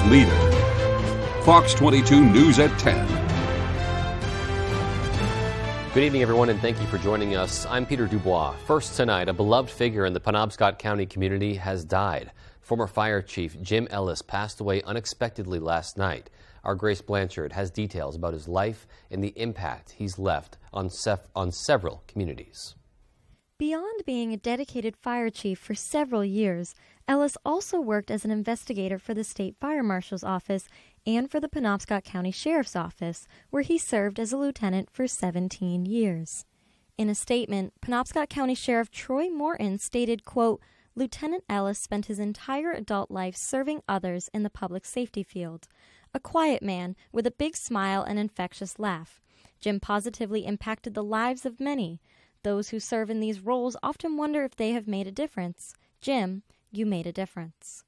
news leader. Fox 22 News at 10. Good evening, everyone, and thank you for joining us. I'm Peter Dubois. First tonight, a beloved figure in the Penobscot County community has died. Former Fire Chief Jim Ellis passed away unexpectedly last night. Our Grace Blanchard has details about his life and the impact he's left on several communities. Beyond being a dedicated fire chief for several years, Ellis also worked as an investigator for the State Fire Marshal's Office and for the Penobscot County Sheriff's Office, where he served as a lieutenant for 17 years. In a statement, Penobscot County Sheriff Troy Morton stated, quote, "Lieutenant Ellis spent his entire adult life serving others in the public safety field. A quiet man with a big smile and infectious laugh. Jim positively impacted the lives of many. Those who serve in these roles often wonder if they have made a difference. Jim, you made a difference."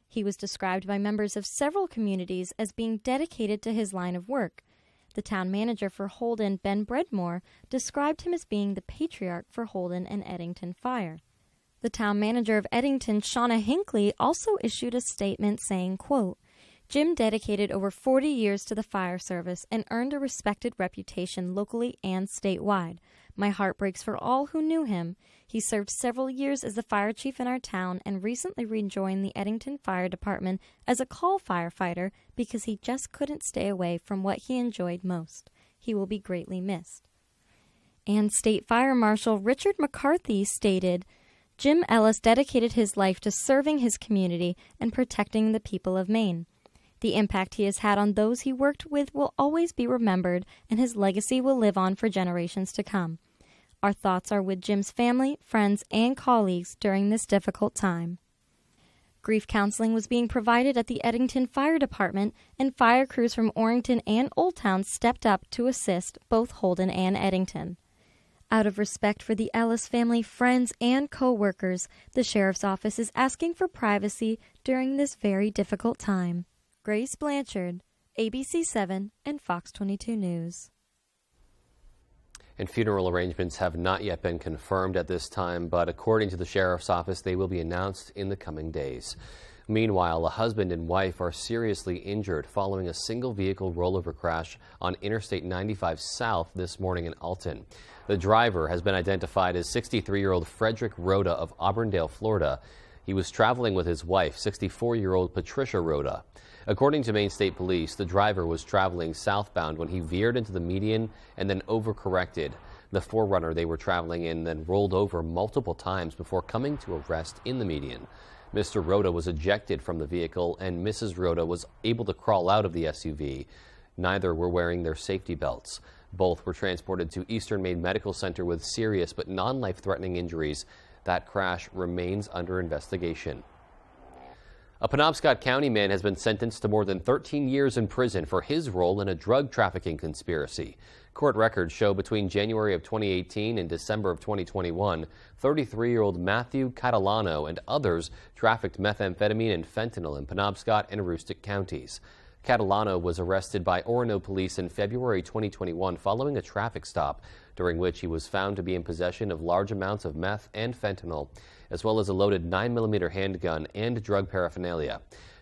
He was described by members of several communities as being dedicated to his line of work. The town manager for Holden, Ben Breadmore, described him as being the patriarch for Holden and Eddington Fire. The town manager of Eddington, Shauna Hinckley, also issued a statement saying, quote, "Jim dedicated over 40 years to the fire service and earned a respected reputation locally and statewide. My heart breaks for all who knew him. He served several years as the fire chief in our town and recently rejoined the Eddington Fire Department as a call firefighter because he just couldn't stay away from what he enjoyed most. He will be greatly missed." And State Fire Marshal Richard McCarthy stated, "Jim Ellis dedicated his life to serving his community and protecting the people of Maine. The impact he has had on those he worked with will always be remembered, and his legacy will live on for generations to come. Our thoughts are with Jim's family, friends, and colleagues during this difficult time." Grief counseling was being provided at the Eddington Fire Department, and fire crews from Orrington and Old Town stepped up to assist both Holden and Eddington. Out of respect for the Ellis family, friends, and co-workers, the Sheriff's Office is asking for privacy during this very difficult time. Grace Blanchard, ABC 7 and Fox 22 News. And funeral arrangements have not yet been confirmed at this time, but according to the Sheriff's Office, they will be announced in the coming days. Meanwhile, a husband and wife are seriously injured following a single vehicle rollover crash on Interstate 95 South this morning in Alton. The driver has been identified as 63-year-old Frederick Rhoda of Auburndale, Florida. He was traveling with his wife, 64-year-old Patricia Rhoda. According to Maine State Police, the driver was traveling southbound when he veered into the median and then overcorrected. The Forerunner they were traveling in then rolled over multiple times before coming to a rest in the median. Mr. Rhoda was ejected from the vehicle and Mrs. Rhoda was able to crawl out of the SUV. Neither were wearing their safety belts. Both were transported to Eastern Maine Medical Center with serious but non-life-threatening injuries. That crash remains under investigation. A Penobscot County man has been sentenced to more than 13 years in prison for his role in a drug trafficking conspiracy. Court records show between January of 2018 and December of 2021, 33-year-old Matthew Catalano and others trafficked methamphetamine and fentanyl in Penobscot and Aroostook counties. Catalano was arrested by Orono police in February 2021 following a traffic stop, during which he was found to be in possession of large amounts of meth and fentanyl, as well as a loaded 9mm handgun and drug paraphernalia.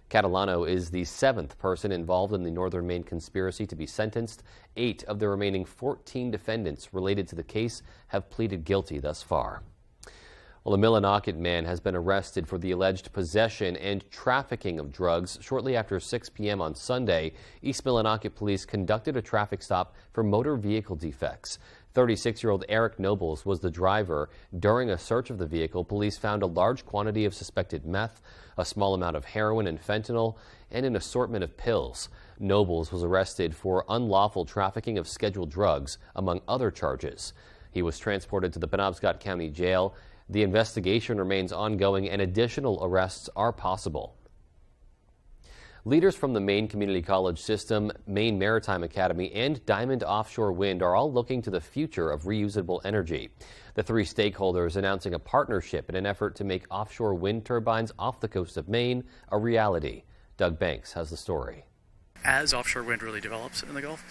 Catalano is the 7th person involved in the Northern Maine conspiracy to be sentenced. 8 of the remaining 14 defendants related to the case have pleaded guilty thus far. Well, a Millinocket man has been arrested for the alleged possession and trafficking of drugs. Shortly after 6 p.m. on Sunday, East Millinocket police conducted a traffic stop for motor vehicle defects. 36-year-old Eric Nobles was the driver. During a search of the vehicle, police found a large quantity of suspected meth, a small amount of heroin and fentanyl, and an assortment of pills. Nobles was arrested for unlawful trafficking of scheduled drugs, among other charges. He was transported to the Penobscot County Jail. The investigation remains ongoing and additional arrests are possible. Leaders from the Maine Community College System, Maine Maritime Academy, and Diamond Offshore Wind are all looking to the future of reusable energy. The 3 stakeholders announcing a partnership in an effort to make offshore wind turbines off the coast of Maine a reality. Doug Banks has the story. As offshore wind really develops in the Gulf,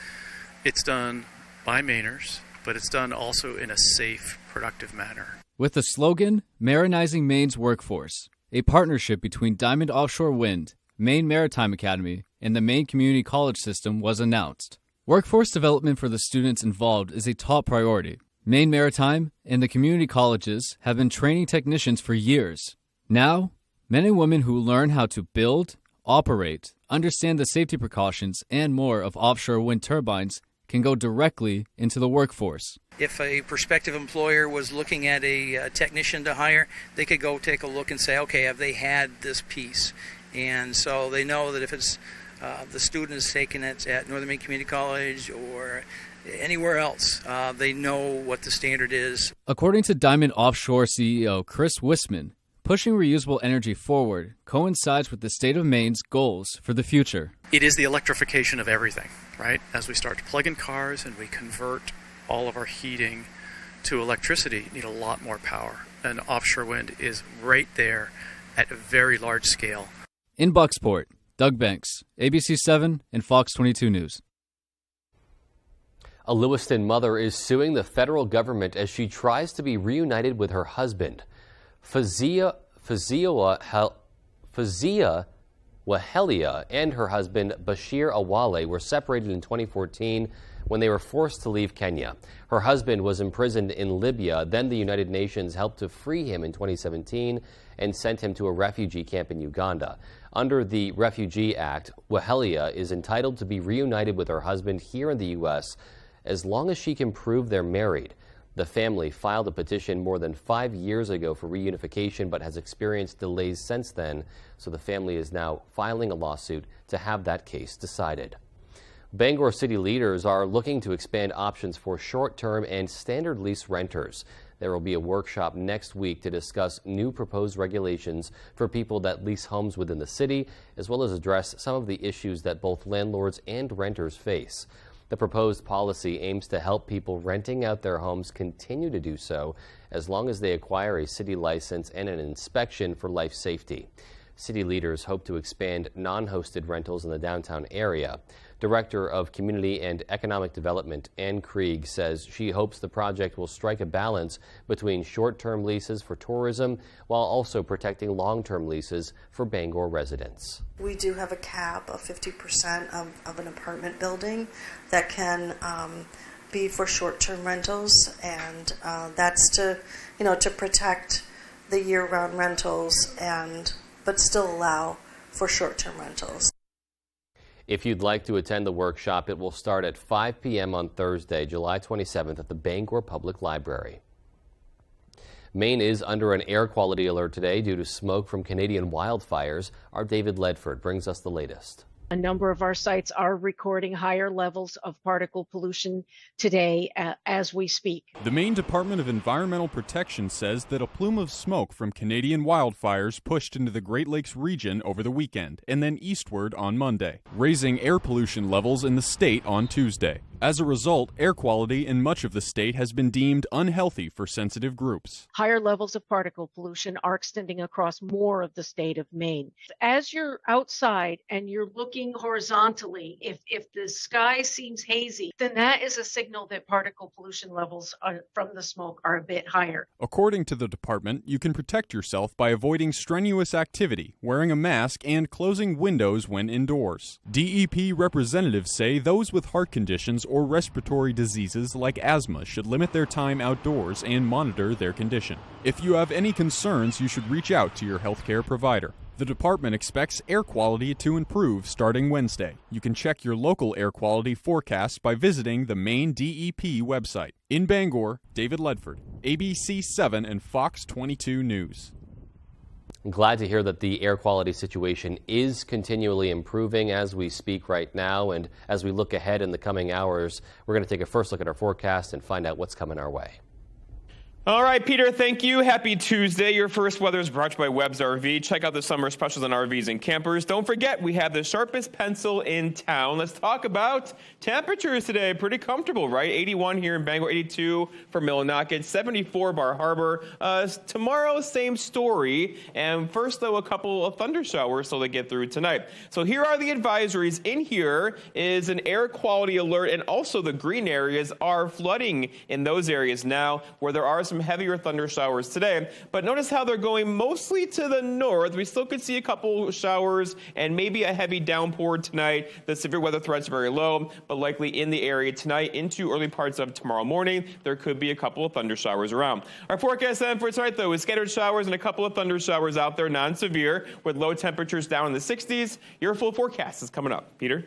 it's done by Mainers, but it's done also in a safe, productive manner. With the slogan, Marinizing Maine's Workforce, a partnership between Diamond Offshore Wind, Maine Maritime Academy, and the Maine Community College system was announced. Workforce development for the students involved is a top priority. Maine Maritime and the community colleges have been training technicians for years. Now, men and women who learn how to build, operate, understand the safety precautions, and more of offshore wind turbines can go directly into the workforce. If a prospective employer was looking at a technician to hire, they could go take a look and say, okay, have they had this piece? And so they know that if it's the student is taking it at Northern Maine Community College or anywhere else, they know what the standard is. According to Diamond Offshore CEO Chris Wisman, pushing reusable energy forward coincides with the state of Maine's goals for the future. It is the electrification of everything, right? As we start to plug in cars and we convert all of our heating to electricity, you need a lot more power. And offshore wind is right there at a very large scale. In Bucksport, Doug Banks, ABC 7 and Fox 22 News. A Lewiston mother is suing the federal government as she tries to be reunited with her husband. Fazia Wahelia and her husband Bashir Awale were separated in 2014 when they were forced to leave Kenya. Her husband was imprisoned in Libya. Then the United Nations helped to free him in 2017 and sent him to a refugee camp in Uganda. Under the Refugee Act, Wahelia is entitled to be reunited with her husband here in the U.S. as long as she can prove they're married. The family filed a petition more than 5 years ago for reunification, but has experienced delays since then, so the family is now filing a lawsuit to have that case decided. Bangor city leaders are looking to expand options for short-term and standard lease renters. There will be a workshop next week to discuss new proposed regulations for people that lease homes within the city, as well as address some of the issues that both landlords and renters face. The proposed policy aims to help people renting out their homes continue to do so as long as they acquire a city license and an inspection for life safety. City leaders hope to expand non-hosted rentals in the downtown area. Director of Community and Economic Development, Ann Krieg, says she hopes the project will strike a balance between short-term leases for tourism while also protecting long-term leases for Bangor residents. We do have a cap of 50% of an apartment building that can be for short-term rentals, and that's to protect the year-round rentals but still allow for short-term rentals. If you'd like to attend the workshop, it will start at 5 p.m. on Thursday, July 27th at the Bangor Public Library. Maine is under an air quality alert today due to smoke from Canadian wildfires. Our David Ledford brings us the latest. A number of our sites are recording higher levels of particle pollution today as we speak. The Maine Department of Environmental Protection says that a plume of smoke from Canadian wildfires pushed into the Great Lakes region over the weekend and then eastward on Monday, raising air pollution levels in the state on Tuesday. As a result, air quality in much of the state has been deemed unhealthy for sensitive groups. Higher levels of particle pollution are extending across more of the state of Maine. As you're outside and you're looking horizontally, if the sky seems hazy, then that is a signal that particle pollution levels from the smoke are a bit higher. According to the department, you can protect yourself by avoiding strenuous activity, wearing a mask, and closing windows when indoors. DEP representatives say those with heart conditions or respiratory diseases like asthma should limit their time outdoors and monitor their condition. If you have any concerns, you should reach out to your healthcare provider. The department expects air quality to improve starting Wednesday. You can check your local air quality forecast by visiting the Maine DEP website. In Bangor, David Ledford, ABC 7 and Fox 22 News. I'm glad to hear that the air quality situation is continually improving as we speak right now. And as we look ahead in the coming hours, we're going to take a first look at our forecast and find out what's coming our way. All right, Peter, thank you. Happy Tuesday. Your first weather is brought to you by Webb's RV. Check out the summer specials on RVs and campers. Don't forget, we have the sharpest pencil in town. Let's talk about temperatures today. Pretty comfortable, right? 81 here in Bangor, 82 for Millinocket, 74 Bar Harbor. Tomorrow, same story. And first, though, a couple of thunder showers so they get through tonight. So here are the advisories. In here is an air quality alert, and also the green areas are flooding in those areas now where there are some some heavier thunder showers today. But notice how they're going mostly to the north. We still could see a couple showers and maybe a heavy downpour tonight. The severe weather threat's very low, but likely in the area tonight into early parts of tomorrow morning. There could be a couple of thunder showers around. Our forecast then for tonight, though, is scattered showers and a couple of thunder showers out there, non-severe, with low temperatures down in the 60s. Your full forecast is coming up. Peter?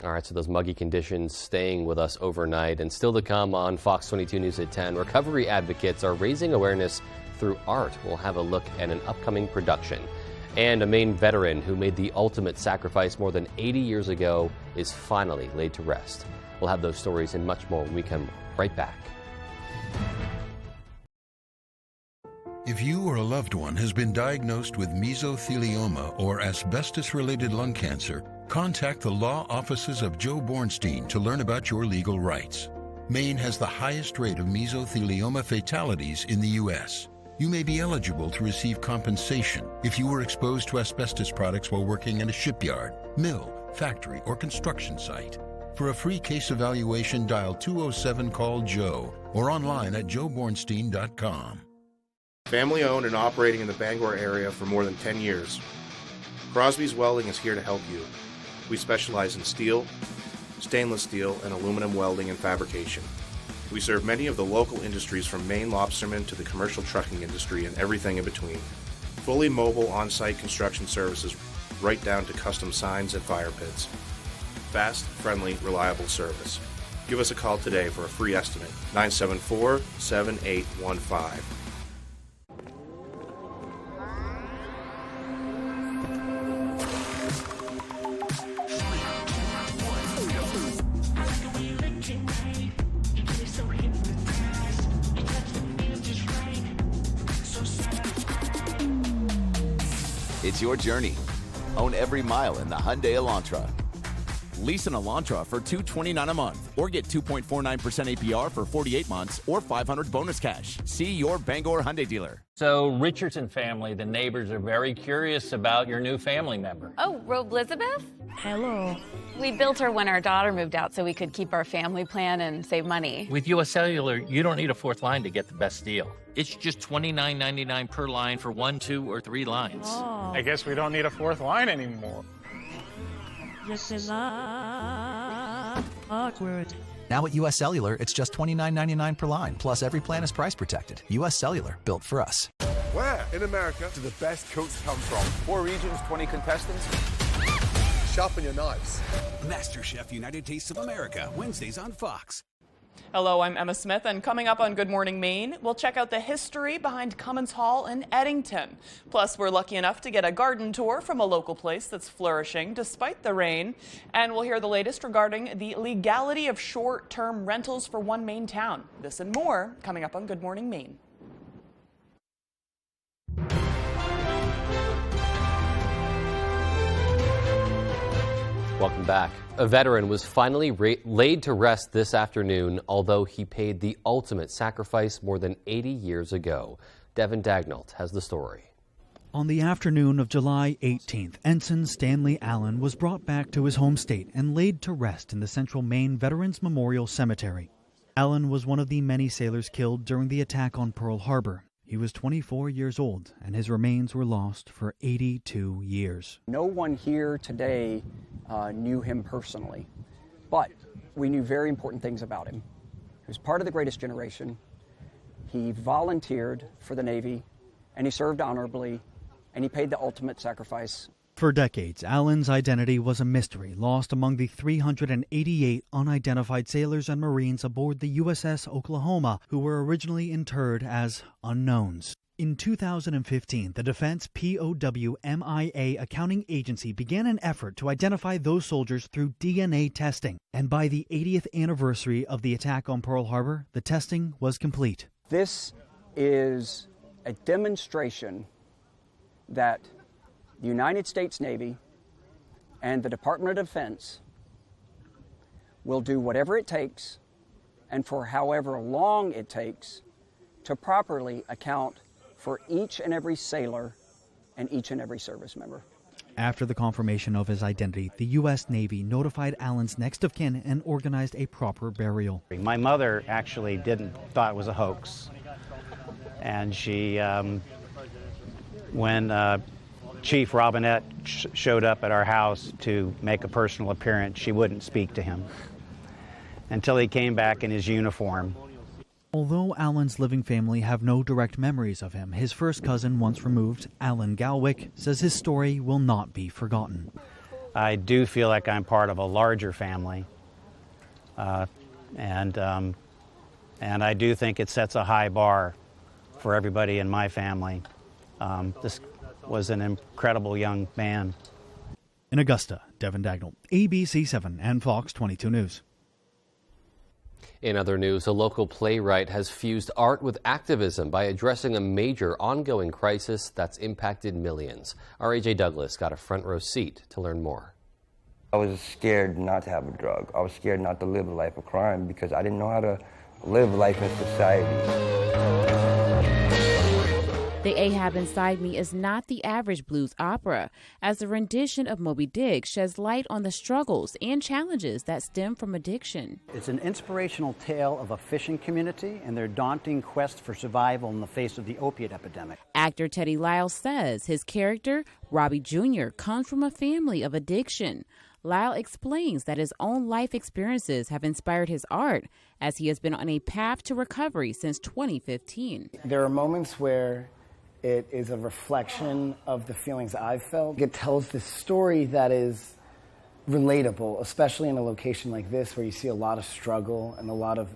All right, so those muggy conditions staying with us overnight, and still to come on Fox 22 News at 10. Recovery advocates are raising awareness through art. We'll have a look at an upcoming production. And a Maine veteran who made the ultimate sacrifice more than 80 years ago is finally laid to rest. We'll have those stories and much more when we come right back. If you or a loved one has been diagnosed with mesothelioma or asbestos-related lung cancer, contact the law offices of Joe Bornstein to learn about your legal rights. Maine has the highest rate of mesothelioma fatalities in the U.S. You may be eligible to receive compensation if you were exposed to asbestos products while working in a shipyard, mill, factory, or construction site. For a free case evaluation, dial 207-CALL-JOE or online at joebornstein.com. Family owned and operating in the Bangor area for more than 10 years. Crosby's Welding is here to help you. We specialize in steel, stainless steel, and aluminum welding and fabrication. We serve many of the local industries from Maine lobstermen to the commercial trucking industry and everything in between. Fully mobile on-site construction services right down to custom signs and fire pits. Fast, friendly, reliable service. Give us a call today for a free estimate. 974-7815. It's your journey. Own every mile in the Hyundai Elantra. Lease an Elantra for $229 a month or get 2.49% APR for 48 months or $500 bonus cash. See your Bangor Hyundai dealer. So Richardson family, the neighbors are very curious about your new family member. Oh, Robe Elizabeth? Hello. We built her when our daughter moved out so we could keep our family plan and save money. With U.S. Cellular, you don't need a fourth line to get the best deal. It's just $29.99 per line for 1, 2, or 3 lines. Oh. I guess we don't need a fourth line anymore. This is awkward. Now at U.S. Cellular, it's just $29.99 per line, plus every plan is price protected. U.S. Cellular, built for us. Where in America do the best cooks come from? 4 regions, 20 contestants. Sharpen your knives. MasterChef United Tastes of America, Wednesdays on Fox. Hello, I'm Emma Smith, and coming up on Good Morning Maine, we'll check out the history behind Cummins Hall in Eddington. Plus, we're lucky enough to get a garden tour from a local place that's flourishing despite the rain. And we'll hear the latest regarding the legality of short-term rentals for one Maine town. This and more coming up on Good Morning Maine. Welcome back. A veteran was finally laid to rest this afternoon, although he paid the ultimate sacrifice more than 80 years ago. Devin Dagnalt has the story. On the afternoon of July 18th, Ensign Stanley Allen was brought back to his home state and laid to rest in the Central Maine Veterans Memorial Cemetery. Allen was one of the many sailors killed during the attack on Pearl Harbor. He was 24 years old, and his remains were lost for 82 years. No one here today knew him personally, but we knew very important things about him. He was part of the greatest generation. He volunteered for the Navy, and he served honorably, and he paid the ultimate sacrifice. For decades, Allen's identity was a mystery, lost among the 388 unidentified sailors and Marines aboard the USS Oklahoma, who were originally interred as unknowns. In 2015, the Defense POW-MIA Accounting Agency began an effort to identify those soldiers through DNA testing. And by the 80th anniversary of the attack on Pearl Harbor, the testing was complete. This is a demonstration that the United States Navy and the Department of Defense will do whatever it takes and for however long it takes to properly account for each and every sailor and each and every service member. After the confirmation of his identity, the U.S. Navy notified Allen's next of kin and organized a proper burial. My mother actually thought it was a hoax. And she, when Chief Robinette showed up at our house to make a personal appearance, she wouldn't speak to him until he came back in his uniform. Although Allen's living family have no direct memories of him, his first cousin, once removed, Alan Galwick, says his story will not be forgotten. I do feel like I'm part of a larger family, and I do think it sets a high bar for everybody in my family. This was an incredible young man. In Augusta, Devin Dagnall, ABC 7 and Fox 22 News. In other news, a local playwright has fused art with activism by addressing a major ongoing crisis that's impacted millions. Our AJ Douglas got a front row seat to learn more. I was scared not to have a drug. I was scared not to live a life of crime because I didn't know how to live life in society. The Ahab Inside Me is not the average blues opera, as the rendition of Moby Dick sheds light on the struggles and challenges that stem from addiction. It's an inspirational tale of a fishing community and their daunting quest for survival in the face of the opiate epidemic. Actor Teddy Lyle says his character, Robbie Jr., comes from a family of addiction. Lyle explains that his own life experiences have inspired his art, as he has been on a path to recovery since 2015. There are moments where it is a reflection of the feelings I've felt. It tells this story that is relatable, especially in a location like this where you see a lot of struggle and a lot of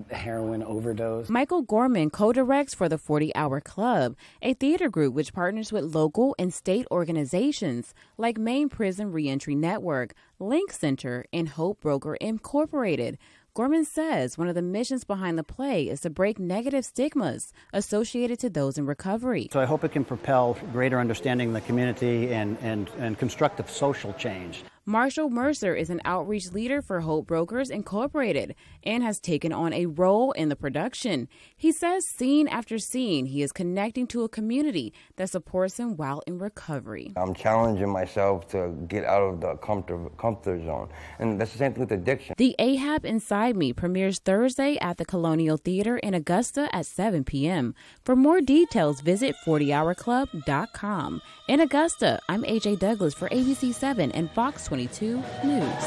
heroin overdose. Michael Gorman co-directs for the 40-Hour Club, a theater group which partners with local and state organizations like Maine Prison Reentry Network, Link Center, and Hope Broker Incorporated. Gorman says one of the missions behind the play is to break negative stigmas associated to those in recovery. So I hope it can propel greater understanding in the community and constructive social change. Marshall Mercer is an outreach leader for Hope Brokers Incorporated and has taken on a role in the production. He says scene after scene, he is connecting to a community that supports him while in recovery. I'm challenging myself to get out of the comfort zone, and that's the same thing with addiction. The Ahab Inside Me premieres Thursday at the Colonial Theater in Augusta at 7 p.m. For more details, visit 40hourclub.com. In Augusta, I'm AJ Douglas for ABC 7 and Fox 22 News.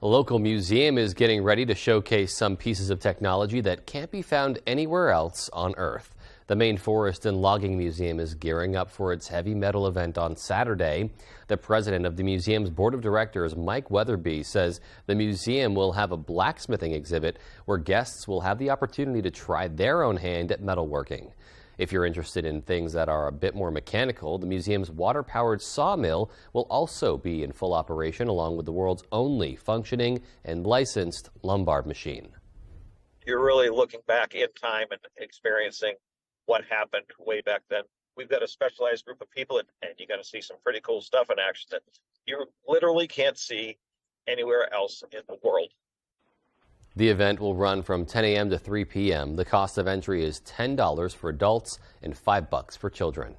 A local museum is getting ready to showcase some pieces of technology that can't be found anywhere else on Earth. The Maine Forest and Logging Museum is gearing up for its heavy metal event on Saturday. The president of the museum's board of directors, Mike Weatherby, says the museum will have a blacksmithing exhibit where guests will have the opportunity to try their own hand at metalworking. If you're interested in things that are a bit more mechanical, the museum's water-powered sawmill will also be in full operation, along with the world's only functioning and licensed lumbar machine. You're really looking back in time and experiencing what happened way back then. We've got a specialized group of people, and you're going to see some pretty cool stuff in action that you literally can't see anywhere else in the world. The event will run from 10 a.m. to 3 p.m. The cost of entry is $10 for adults and $5 for children.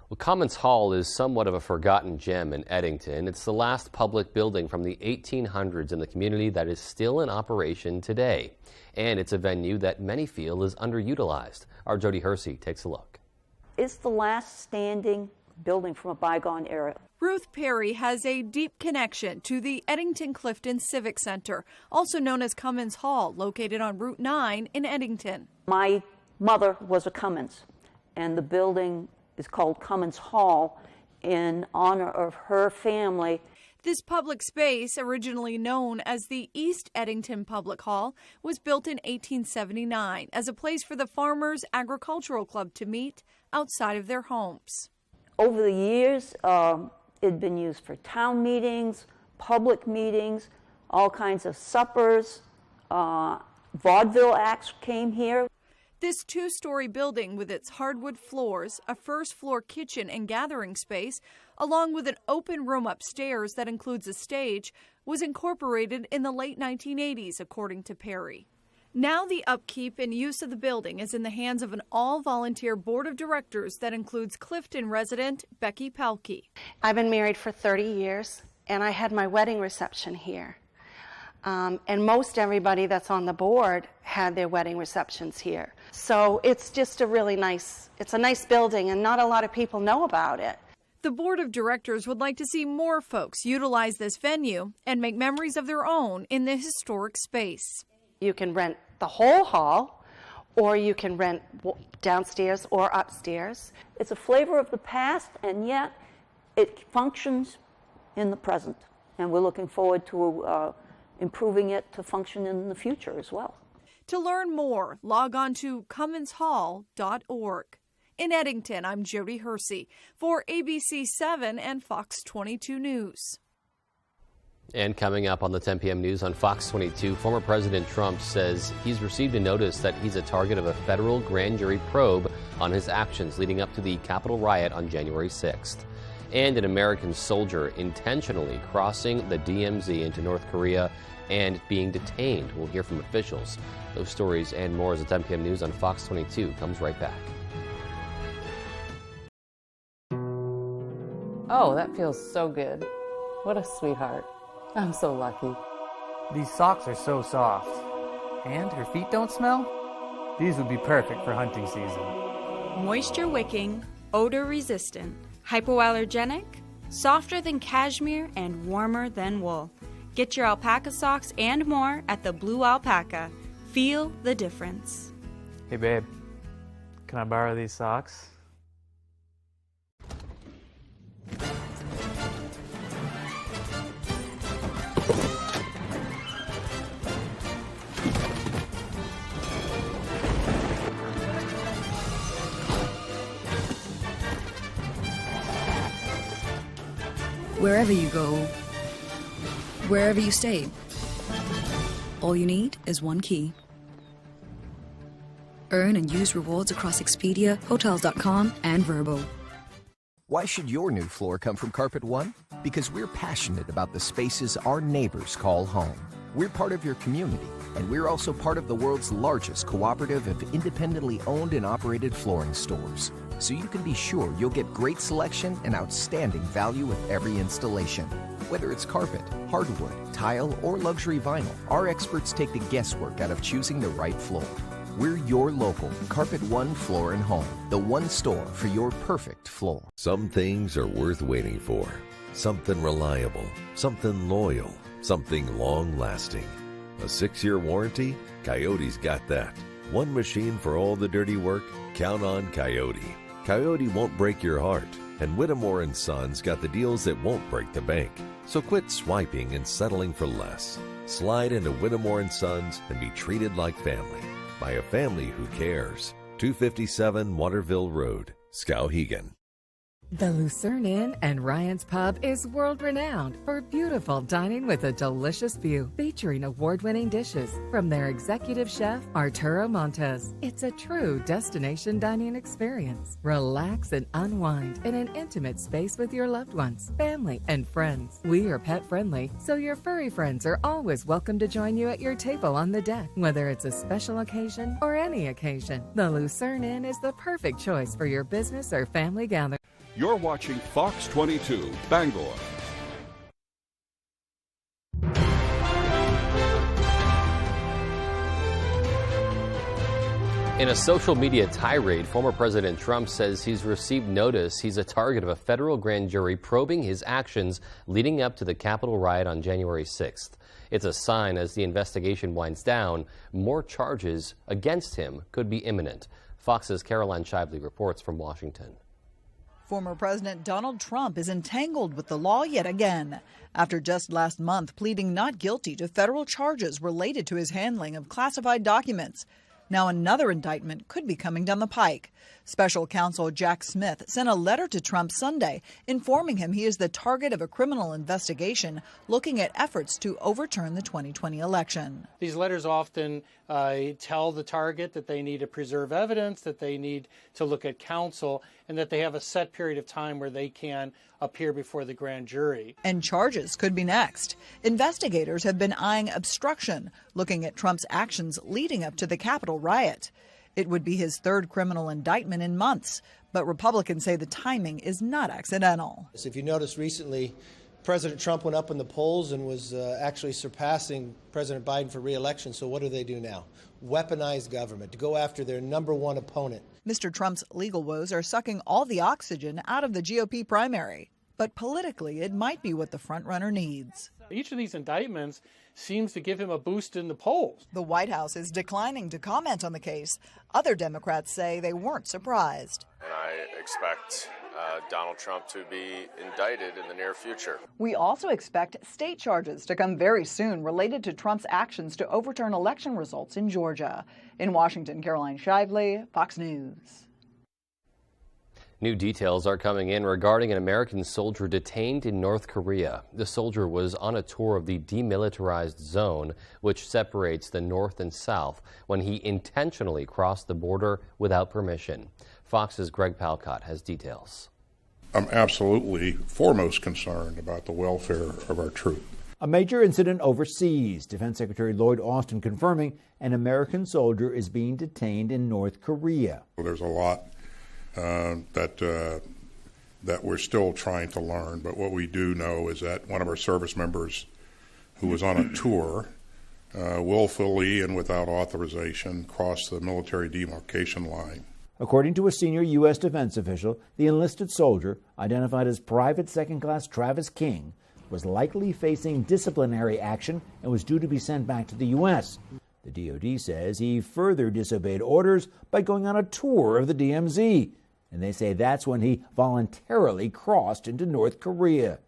Well, Commons Hall is somewhat of a forgotten gem in Eddington. It's the last public building from the 1800s in the community that is still in operation today. And it's a venue that many feel is underutilized. Our Jody Hersey takes a look. It's the last standing building from a bygone era. Ruth Perry has a deep connection to the Eddington Clifton Civic Center, also known as Cummins Hall, located on Route 9 in Eddington. My mother was a Cummins, and the building is called Cummins Hall in honor of her family. This public space, originally known as the East Eddington Public Hall, was built in 1879 as a place for the Farmers Agricultural Club to meet outside of their homes. Over the years, it had been used for town meetings, public meetings, all kinds of suppers. Vaudeville acts came here. This two-story building with its hardwood floors, a first-floor kitchen and gathering space, along with an open room upstairs that includes a stage, was incorporated in the late 1980s, according to Perry. Now the upkeep and use of the building is in the hands of an all-volunteer board of directors that includes Clifton resident Becky Pelkey. I've been married for 30 years, and I had my wedding reception here. And most everybody that's on the board had their wedding receptions here. So it's just it's a nice building, and not a lot of people know about it. The board of directors would like to see more folks utilize this venue and make memories of their own in the historic space. You can rent the whole hall, or you can rent downstairs or upstairs. It's a flavor of the past, and yet it functions in the present. And we're looking forward to improving it to function in the future as well. To learn more, log on to cumminshall.org. In Eddington, I'm Jody Hersey for ABC 7 and Fox 22 News. And coming up on the 10 p.m. news on Fox 22, former President Trump says he's received a notice that he's a target of a federal grand jury probe on his actions leading up to the Capitol riot on January 6th. And an American soldier intentionally crossing the DMZ into North Korea and being detained. We'll hear from officials. Those stories and more as the 10 p.m. news on Fox 22 comes right back. Oh, that feels so good. What a sweetheart. I'm so lucky. These socks are so soft. And her feet don't smell? These would be perfect for hunting season. Moisture wicking, odor resistant, hypoallergenic, softer than cashmere, and warmer than wool. Get your alpaca socks and more at the Blue Alpaca. Feel the difference. Hey babe, can I borrow these socks? Wherever you go, wherever you stay, all you need is one key. Earn and use rewards across Expedia, Hotels.com, and Vrbo. Why should your new floor come from Carpet One? Because we're passionate about the spaces our neighbors call home. We're part of your community, and we're also part of the world's largest cooperative of independently owned and operated flooring stores. So you can be sure you'll get great selection and outstanding value with every installation. Whether it's carpet, hardwood, tile, or luxury vinyl, our experts take the guesswork out of choosing the right floor. We're your local Carpet One Floor and Home, the one store for your perfect floor. Some things are worth waiting for. Something reliable, something loyal, something long-lasting. A 6-year warranty? Coyote's got that. One machine for all the dirty work? Count on Coyote. Coyote won't break your heart, and Whittemore & Sons got the deals that won't break the bank. So quit swiping and settling for less. Slide into Whittemore & Sons and be treated like family. By a family who cares. 257 Waterville Road, Skowhegan. The Lucerne Inn and Ryan's Pub is world-renowned for beautiful dining with a delicious view, featuring award-winning dishes from their executive chef, Arturo Montes. It's a true destination dining experience. Relax and unwind in an intimate space with your loved ones, family, and friends. We are pet-friendly, so your furry friends are always welcome to join you at your table on the deck, whether it's a special occasion or any occasion. The Lucerne Inn is the perfect choice for your business or family gathering. You're watching Fox 22, Bangor. In a social media tirade, former President Trump says he's received notice he's a target of a federal grand jury probing his actions leading up to the Capitol riot on January 6th. It's a sign as the investigation winds down, more charges against him could be imminent. Fox's Caroline Shively reports from Washington. Former President Donald Trump is entangled with the law yet again after just last month pleading not guilty to federal charges related to his handling of classified documents. Now another indictment could be coming down the pike. Special counsel Jack Smith sent a letter to Trump Sunday informing him he is the target of a criminal investigation looking at efforts to overturn the 2020 election. These letters often tell the target that they need to preserve evidence, that they need to look at counsel, and that they have a set period of time where they can appear before the grand jury. And charges could be next. Investigators have been eyeing obstruction, looking at Trump's actions leading up to the Capitol riot. It would be his third criminal indictment in months, but Republicans say the timing is not accidental. If you noticed recently, President Trump went up in the polls and was actually surpassing President Biden for re-election. So what do they do now? Weaponize government to go after their number one opponent. Mr. Trump's legal woes are sucking all the oxygen out of the GOP primary. But politically, it might be what the frontrunner needs. Each of these indictments seems to give him a boost in the polls. The White House is declining to comment on the case. Other Democrats say they weren't surprised. And I expect Donald Trump to be indicted in the near future. We also expect state charges to come very soon related to Trump's actions to overturn election results in Georgia. In Washington, Caroline Shively, Fox News. New details are coming in regarding an American soldier detained in North Korea. The soldier was on a tour of the demilitarized zone, which separates the North and South, when he intentionally crossed the border without permission. Fox's Greg Palcott has details. I'm absolutely foremost concerned about the welfare of our troops. A major incident overseas. Defense Secretary Lloyd Austin confirming an American soldier is being detained in North Korea. There's a lot that we're still trying to learn, but what we do know is that one of our service members who was on a tour willfully and without authorization crossed the military demarcation line. According to a senior U.S. defense official, the enlisted soldier, identified as Private Second Class Travis King, was likely facing disciplinary action and was due to be sent back to the U.S. The DoD says he further disobeyed orders by going on a tour of the DMZ, and they say that's when he voluntarily crossed into North Korea.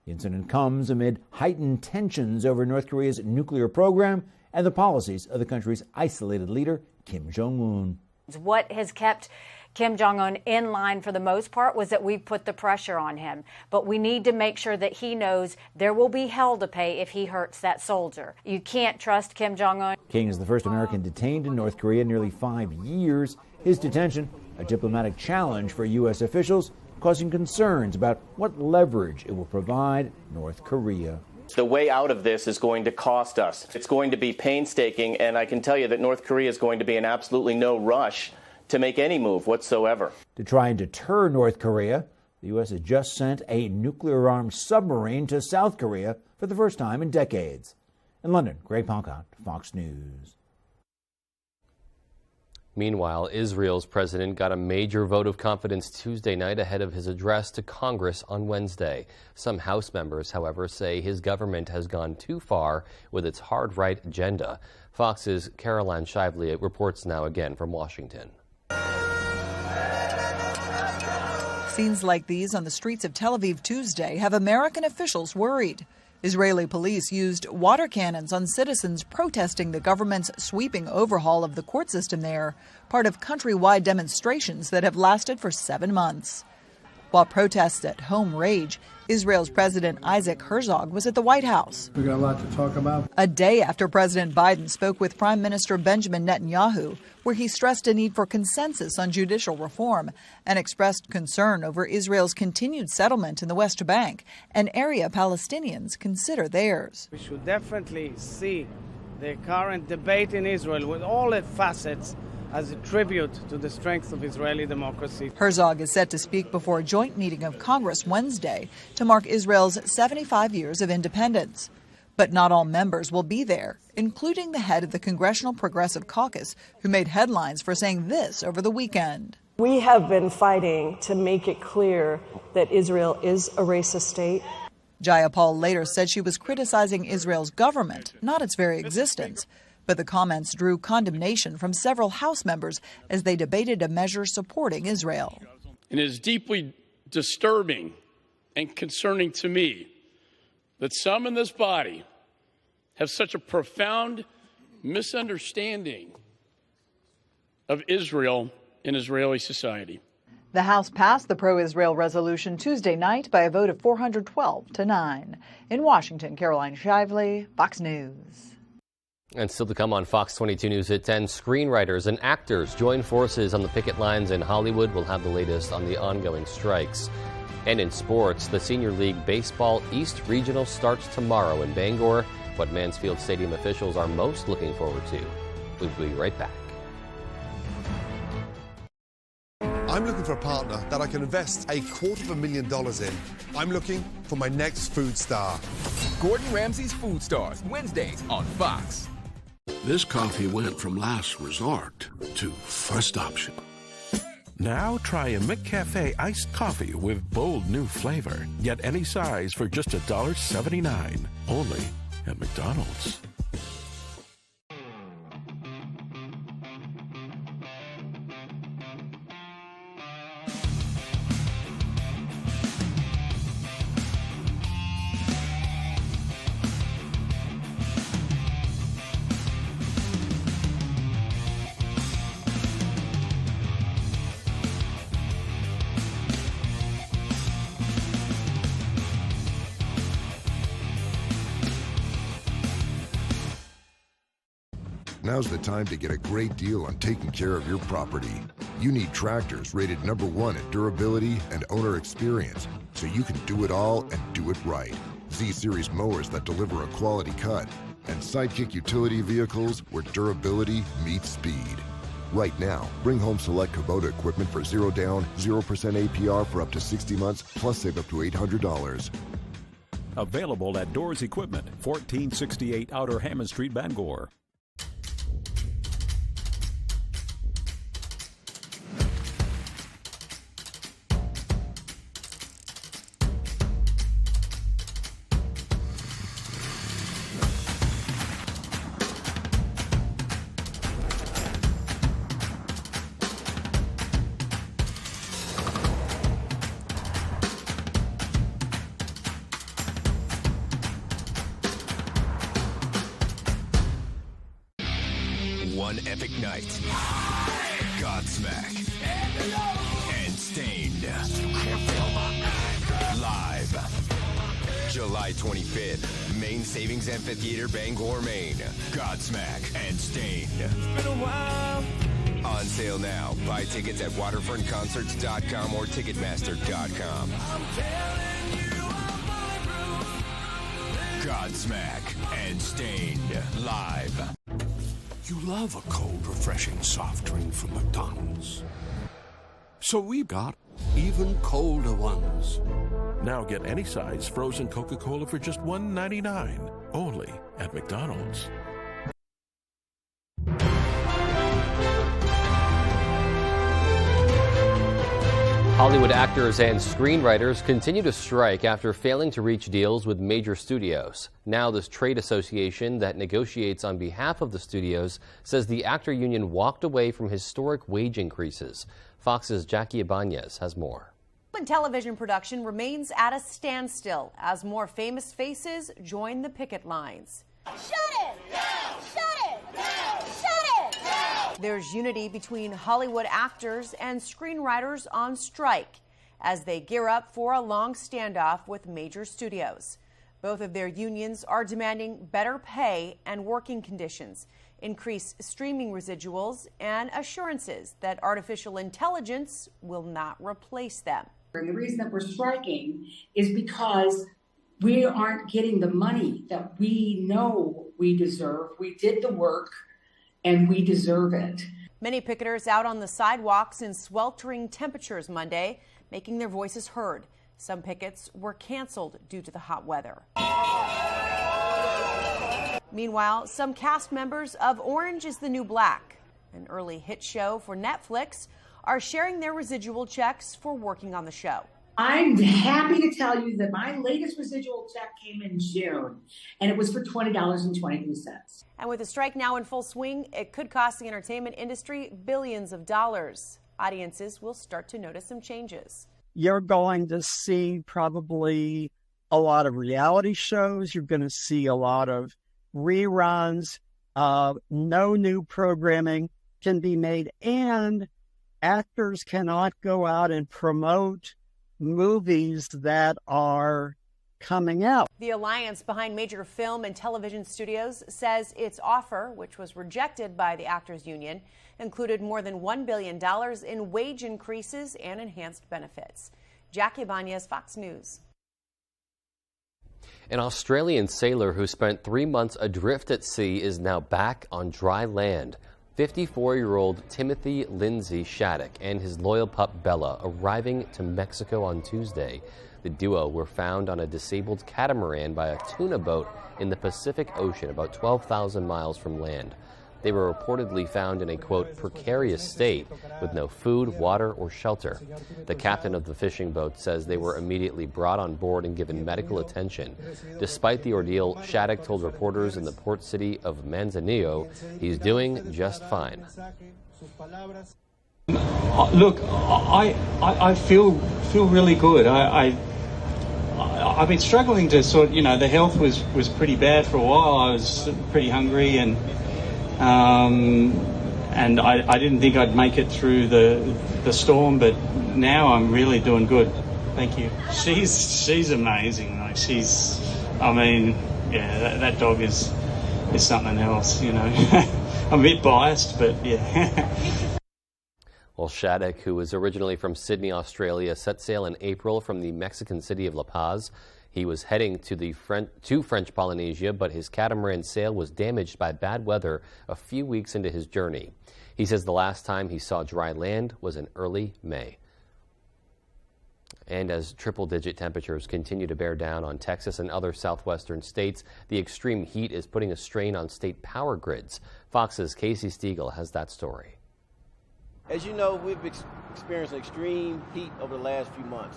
The incident comes amid heightened tensions over North Korea's nuclear program and the policies of the country's isolated leader, Kim Jong-un. What has kept Kim Jong-un in line for the most part was that we put the pressure on him. But we need to make sure that he knows there will be hell to pay if he hurts that soldier. You can't trust Kim Jong-un. King is the first American detained in North Korea in nearly 5 years. His detention, a diplomatic challenge for U.S. officials, causing concerns about what leverage it will provide North Korea. The way out of this is going to cost us. It's going to be painstaking, and I can tell you that North Korea is going to be in absolutely no rush to make any move whatsoever. To try and deter North Korea, the U.S. has just sent a nuclear-armed submarine to South Korea for the first time in decades. In London, Greg Palcott, Fox News. Meanwhile, Israel's president got a major vote of confidence Tuesday night ahead of his address to Congress on Wednesday. Some House members, however, say his government has gone too far with its hard-right agenda. Fox's Caroline Shively reports now again from Washington. Scenes like these on the streets of Tel Aviv Tuesday have American officials worried. Israeli police used water cannons on citizens protesting the government's sweeping overhaul of the court system there, part of countrywide demonstrations that have lasted for 7 months. While protests at home rage, Israel's President Isaac Herzog was at the White House. We got a lot to talk about. A day after President Biden spoke with Prime Minister Benjamin Netanyahu, where he stressed a need for consensus on judicial reform and expressed concern over Israel's continued settlement in the West Bank, an area Palestinians consider theirs. We should definitely see the current debate in Israel with all its facets as a tribute to the strength of Israeli democracy. Herzog is set to speak before a joint meeting of Congress Wednesday to mark Israel's 75 years of independence. But not all members will be there, including the head of the Congressional Progressive Caucus, who made headlines for saying this over the weekend. We have been fighting to make it clear that Israel is a racist state. Jayapal later said she was criticizing Israel's government, not its very existence. But the comments drew condemnation from several House members as they debated a measure supporting Israel. It is deeply disturbing and concerning to me that some in this body have such a profound misunderstanding of Israel in Israeli society. The House passed the pro-Israel resolution Tuesday night by a vote of 412 to 9. In Washington, Caroline Shively, Fox News. And still to come on Fox 22 News at 10, screenwriters and actors join forces on the picket lines in Hollywood. We'll have the latest on the ongoing strikes. And in sports, the Senior League Baseball East Regional starts tomorrow in Bangor. What Mansfield Stadium officials are most looking forward to. We'll be right back. I'm looking for a partner that I can invest $250,000 in. I'm looking for my next food star. Gordon Ramsay's Food Stars, Wednesdays on Fox. This coffee went from last resort to first option. Now try a McCafe iced coffee with bold new flavor. Get any size for just $1.79. Only at McDonald's. Now's the time to get a great deal on taking care of your property. You need tractors rated #1 at durability and owner experience, so you can do it all and do it right. Z-Series mowers that deliver a quality cut, and Sidekick utility vehicles where durability meets speed. Right now, bring home select Kubota equipment for 0 down, 0% APR for up to 60 months, plus save up to $800. Available at Doors Equipment, 1468 Outer Hammond Street, Bangor. One epic night. Godsmack. And Stained. Live. July 25th. Main Savings Amphitheater, Bangor, Maine. Godsmack and Stained. It's been a while. On sale now. Buy tickets at waterfrontconcerts.com or ticketmaster.com. Godsmack and Stained. Live. You love a cold, refreshing soft drink from McDonald's. So we've got even colder ones. Now get any size frozen Coca-Cola for just $1.99. Only at McDonald's. Hollywood actors and screenwriters continue to strike after failing to reach deals with major studios. Now, this trade association that negotiates on behalf of the studios says the actor union walked away from historic wage increases. Fox's Jackie Ibanez has more. Television production remains at a standstill as more famous faces join the picket lines. Shut it down! Shut it down! Shut it down! There's unity between Hollywood actors and screenwriters on strike as they gear up for a long standoff with major studios. Both of their unions are demanding better pay and working conditions, increased streaming residuals, and assurances that artificial intelligence will not replace them. And the reason that we're striking is because we aren't getting the money that we know we deserve. We did the work and we deserve it. Many picketers out on the sidewalks in sweltering temperatures Monday, making their voices heard. Some pickets were canceled due to the hot weather. Meanwhile, some cast members of Orange is the New Black, an early hit show for Netflix, are sharing their residual checks for working on the show. I'm happy to tell you that my latest residual check came in June, and it was for $20.23. And with the strike now in full swing, it could cost the entertainment industry billions of dollars. Audiences will start to notice some changes. You're going to see probably a lot of reality shows. You're going to see a lot of reruns. No new programming can be made. And actors cannot go out and promote movies that are coming out. The alliance behind major film and television studios says its offer, which was rejected by the Actors Union, included more than $1 billion in wage increases and enhanced benefits. Jackie Ibanez, Fox News. An Australian sailor who spent 3 months adrift at sea is now back on dry land. 54-year-old Timothy Lindsay Shattuck and his loyal pup Bella arriving to Mexico on Tuesday. The duo were found on a disabled catamaran by a tuna boat in the Pacific Ocean, about 12,000 miles from land. They were reportedly found in a, quote, precarious state with no food, water, or shelter. The captain of the fishing boat says they were immediately brought on board and given medical attention. Despite the ordeal, Shattuck told reporters in the port city of Manzanillo he's doing just fine. Look, I feel really good. I've been struggling to the health was pretty bad for a while. I was pretty hungry and I didn't think I'd make it through the storm, but now I'm really doing good. Thank you. She's amazing. Like that dog is something else, I'm a bit biased, but yeah. Well, Shattuck, who was originally from Sydney, Australia, set sail in April from the Mexican city of La Paz. He was heading to French Polynesia, but his catamaran sail was damaged by bad weather a few weeks into his journey. He says the last time he saw dry land was in early May. And as triple-digit temperatures continue to bear down on Texas and other southwestern states, the extreme heat is putting a strain on state power grids. Fox's Casey Stiegel has that story. As you know, we've experienced extreme heat over the last few months.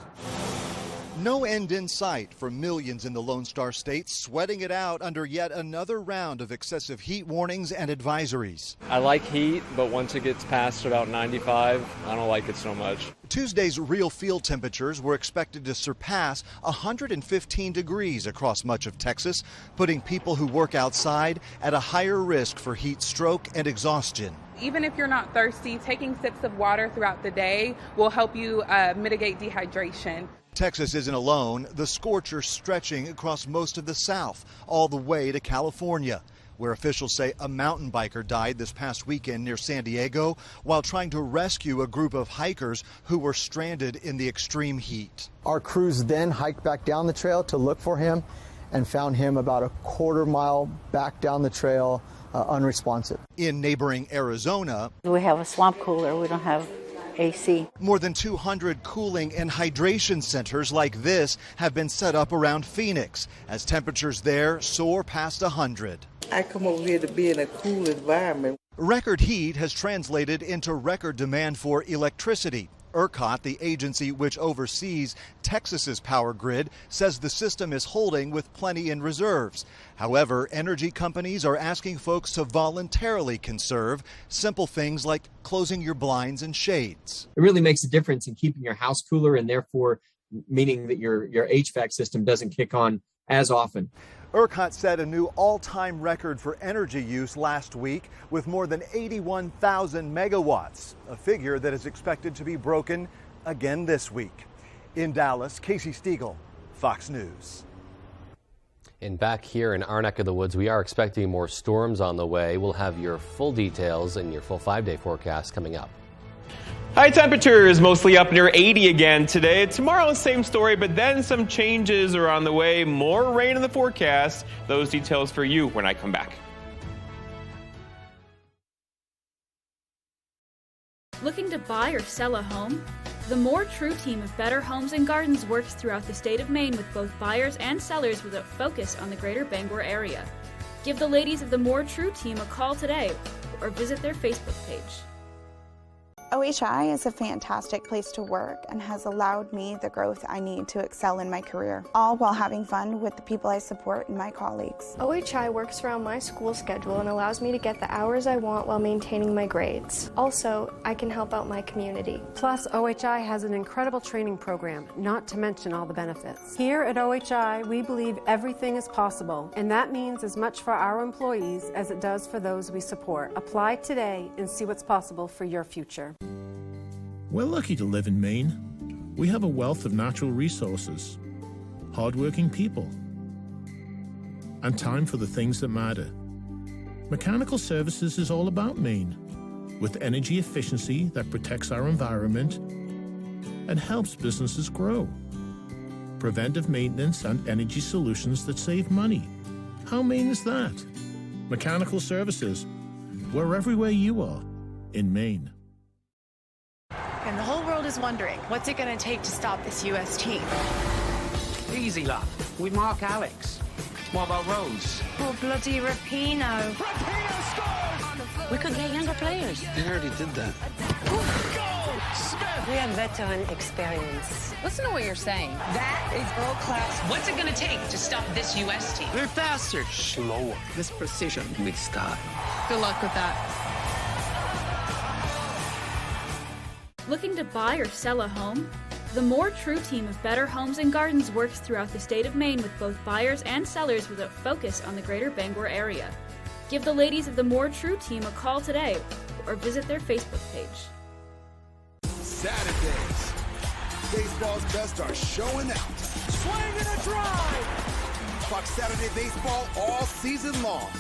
No end in sight for millions in the Lone Star State sweating it out under yet another round of excessive heat warnings and advisories. I like heat, but once it gets past about 95, I don't like it so much. Tuesday's real field temperatures were expected to surpass 115 degrees across much of Texas, putting people who work outside at a higher risk for heat stroke and exhaustion. Even if you're not thirsty, taking sips of water throughout the day will help you mitigate dehydration. Texas isn't alone. The scorcher stretching across most of the South, all the way to California, where officials say a mountain biker died this past weekend near San Diego while trying to rescue a group of hikers who were stranded in the extreme heat. Our crews then hiked back down the trail to look for him and found him about a quarter mile back down the trail, unresponsive. In neighboring Arizona, we have a swamp cooler. We don't have AC. More than 200 cooling and hydration centers like this have been set up around Phoenix as temperatures there soar past 100. I come over here to be in a cool environment. Record heat has translated into record demand for electricity. ERCOT, the agency which oversees Texas's power grid, says the system is holding with plenty in reserves. However, energy companies are asking folks to voluntarily conserve simple things like closing your blinds and shades. It really makes a difference in keeping your house cooler and therefore meaning that your HVAC system doesn't kick on as often. ERCOT set a new all-time record for energy use last week with more than 81,000 megawatts, a figure that is expected to be broken again this week. In Dallas, Casey Stiegel, Fox News. And back here in our neck of the woods, we are expecting more storms on the way. We'll have your full details and your full 5-day forecast coming up. High temperatures mostly up near 80 again today. Tomorrow, same story, but then some changes are on the way. More rain in the forecast. Those details for you when I come back. Looking to buy or sell a home? The More True team of Better Homes and Gardens works throughout the state of Maine with both buyers and sellers with a focus on the greater Bangor area. Give the ladies of the More True team a call today or visit their Facebook page. OHI is a fantastic place to work and has allowed me the growth I need to excel in my career, all while having fun with the people I support and my colleagues. OHI works around my school schedule and allows me to get the hours I want while maintaining my grades. Also, I can help out my community. Plus, OHI has an incredible training program, not to mention all the benefits. Here at OHI, we believe everything is possible, and that means as much for our employees as it does for those we support. Apply today and see what's possible for your future. We're lucky to live in Maine. We have a wealth of natural resources, hardworking people, and time for the things that matter. Mechanical Services is all about Maine, with energy efficiency that protects our environment and helps businesses grow. Preventive maintenance and energy solutions that save money. How Maine is that? Mechanical Services. We're everywhere you are in Maine. And the whole world is wondering, what's it going to take to stop this U.S. team? Easy, love. With Mark Alex. What about Rose? Oh, bloody Rapinoe. Rapinoe scores! We could get younger players. They already did that. We have veteran experience. Listen to what you're saying. That is world class. What's it going to take to stop this U.S. team? They're faster. Slower. This precision. With style. Good luck with that. Looking to buy or sell a home? The More True team of Better Homes and Gardens works throughout the state of Maine with both buyers and sellers with a focus on the greater Bangor area. Give the ladies of the More True team a call today or visit their Facebook page. Saturdays, baseball's best are showing out. Swing and a drive! Fox Saturday Baseball all season long.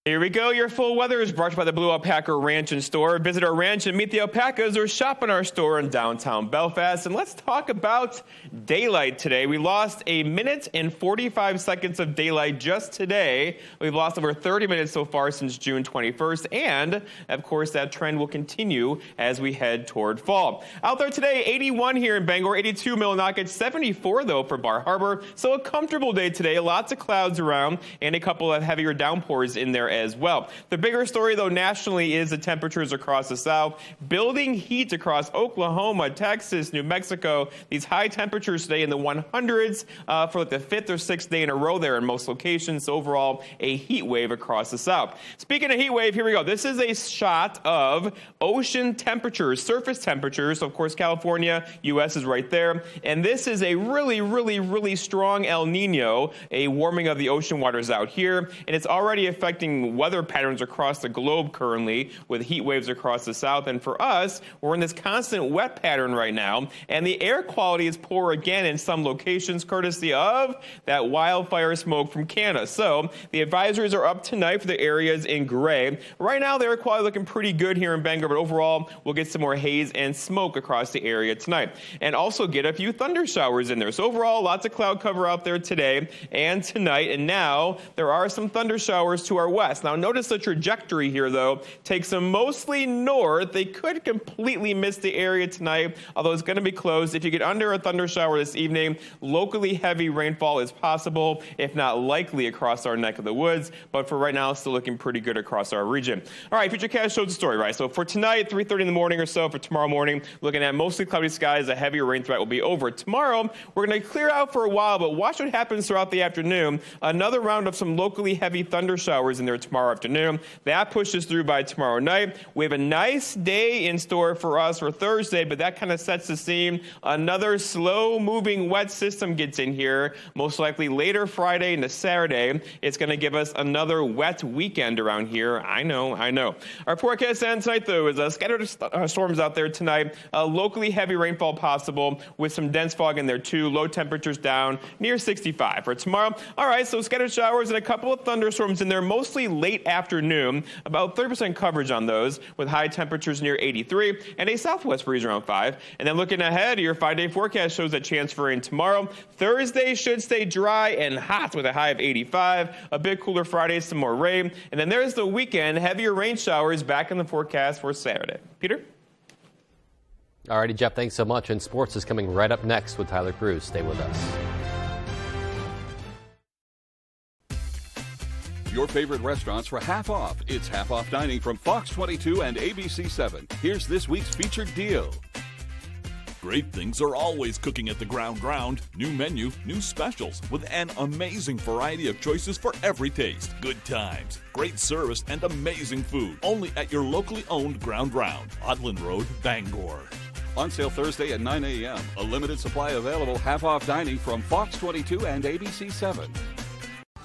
Here we go. Your full weather is brought to you by the Blue Alpaca Ranch and Store. Visit our ranch and meet the alpacas or shop in our store in downtown Belfast. And let's talk about daylight today. We lost 1 minute and 45 seconds of daylight just today. We've lost over 30 minutes so far since June 21st. And, of course, that trend will continue as we head toward fall. Out there today, 81 here in Bangor, 82 Millinocket, 74, though, for Bar Harbor. So a comfortable day today. Lots of clouds around and a couple of heavier downpours in there as well. The bigger story, though, nationally is the temperatures across the south. Building heat across Oklahoma, Texas, New Mexico. These high temperatures today in the 100s for like the 5th or 6th day in a row there in most locations. So overall, a heat wave across the south. Speaking of heat wave, here we go. This is a shot of ocean temperatures, surface temperatures. So of course, California, U.S. is right there. And this is a really strong El Nino, a warming of the ocean waters out here. And it's already affecting weather patterns across the globe currently with heat waves across the south. And for us, we're in this constant wet pattern right now. And the air quality is poor again in some locations, courtesy of that wildfire smoke from Canada. So the advisories are up tonight for the areas in gray. Right now, the air quality looking pretty good here in Bangor, but overall, we'll get some more haze and smoke across the area tonight. And also get a few thunder showers in there. So overall, lots of cloud cover out there today and tonight. And now there are some thunder showers to our west. Now notice the trajectory here, though, takes them mostly north. They could completely miss the area tonight, although it's going to be closed. If you get under a thunder shower this evening, locally heavy rainfall is possible, if not likely, across our neck of the woods. But for right now, still looking pretty good across our region. All right, Futurecast shows the story, right? So for tonight, 3:30 in the morning or so, for tomorrow morning, looking at mostly cloudy skies, a heavier rain threat will be over. Tomorrow, we're going to clear out for a while, but watch what happens throughout the afternoon. Another round of some locally heavy thunder showers in there tomorrow afternoon. That pushes through by tomorrow night. We have a nice day in store for us for Thursday, but that kind of sets the scene. Another slow-moving wet system gets in here, most likely later Friday into Saturday. It's going to give us another wet weekend around here. I know. Our forecast ends tonight, though, is scattered storms out there tonight. Locally heavy rainfall possible with some dense fog in there, too. Low temperatures down near 65 for tomorrow. All right, so scattered showers and a couple of thunderstorms in there, mostly late afternoon. About 30% coverage on those with high temperatures near 83 and a southwest breeze around 5. And then looking ahead, your 5-day forecast shows a chance for rain tomorrow. Thursday should stay dry and hot with a high of 85. A bit cooler Friday, some more rain. And then there's the weekend, heavier rain showers back in the forecast for Saturday. Peter? All righty, Jeff, thanks so much. And sports is coming right up next with Tyler Cruz. Stay with us. Your favorite restaurants for half off. It's half off dining from Fox 22 and ABC 7. Here's this week's featured deal. Great things are always cooking at the Ground. New menu, new specials, with an amazing variety of choices for every taste. Good times, great service, and amazing food. Only at your locally owned Ground. Odland Road, Bangor. On sale Thursday at 9 a.m. A limited supply available half off dining from Fox 22 and ABC 7.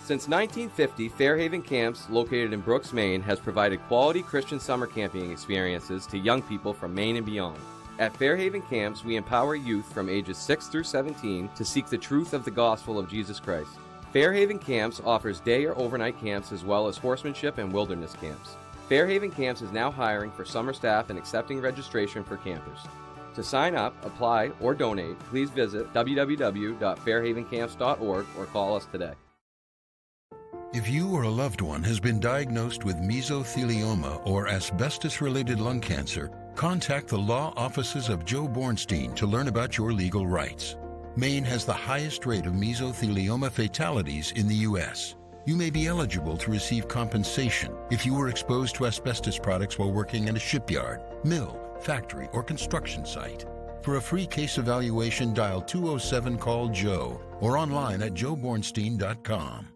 Since 1950, Fairhaven Camps, located in Brooks, Maine, has provided quality Christian summer camping experiences to young people from Maine and beyond. At Fairhaven Camps, we empower youth from ages 6 through 17 to seek the truth of the gospel of Jesus Christ. Fairhaven Camps offers day or overnight camps as well as horsemanship and wilderness camps. Fairhaven Camps is now hiring for summer staff and accepting registration for campers. To sign up, apply, or donate, please visit www.fairhavencamps.org or call us today. If you or a loved one has been diagnosed with mesothelioma or asbestos-related lung cancer, contact the law offices of Joe Bornstein to learn about your legal rights. Maine has the highest rate of mesothelioma fatalities in the U.S. You may be eligible to receive compensation if you were exposed to asbestos products while working in a shipyard, mill, factory, or construction site. For a free case evaluation, dial 207-CALL-JOE or online at joebornstein.com.